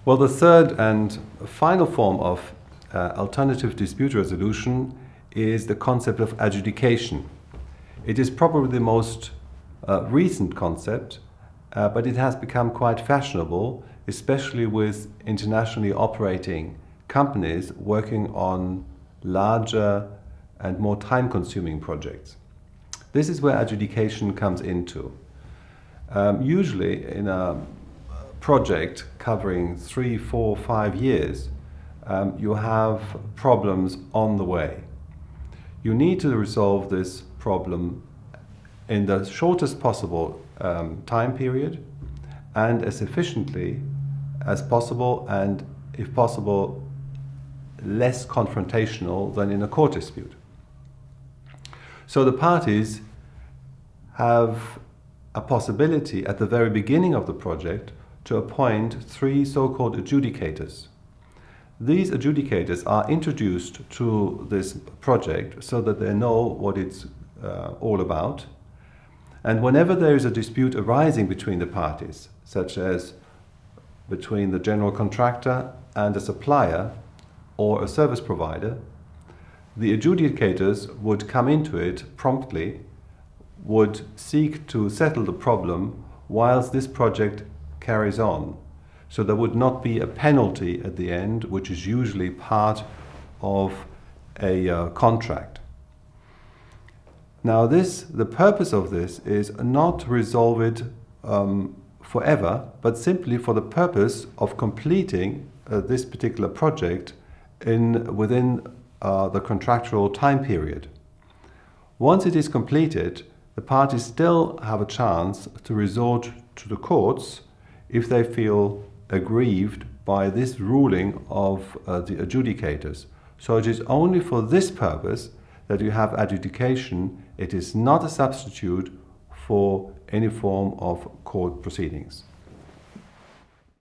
Well, the third and final form of alternative dispute resolution is the concept of adjudication. It is probably the most recent concept, but it has become quite fashionable, especially with internationally operating companies working on larger and more time-consuming projects. This is where adjudication comes into. Usually in a project covering 3, 4, 5 years, you have problems on the way. You need to resolve this problem in the shortest possible time period and as efficiently as possible, and if possible less confrontational than in a court dispute. So the parties have a possibility at the very beginning of the project to appoint 3 so-called adjudicators. These adjudicators are introduced to this project so that they know what it's all about. And whenever there is a dispute arising between the parties, such as between the general contractor and a supplier or a service provider, the adjudicators would come into it promptly, would seek to settle the problem whilst this project carries on. So there would not be a penalty at the end, which is usually part of a contract. Now the purpose of this is not to resolve it forever, but simply for the purpose of completing this particular project within the contractual time period. Once it is completed, the parties still have a chance to resort to the courts if they feel aggrieved by this ruling of the adjudicators. So it is only for this purpose that you have adjudication. It is not a substitute for any form of court proceedings.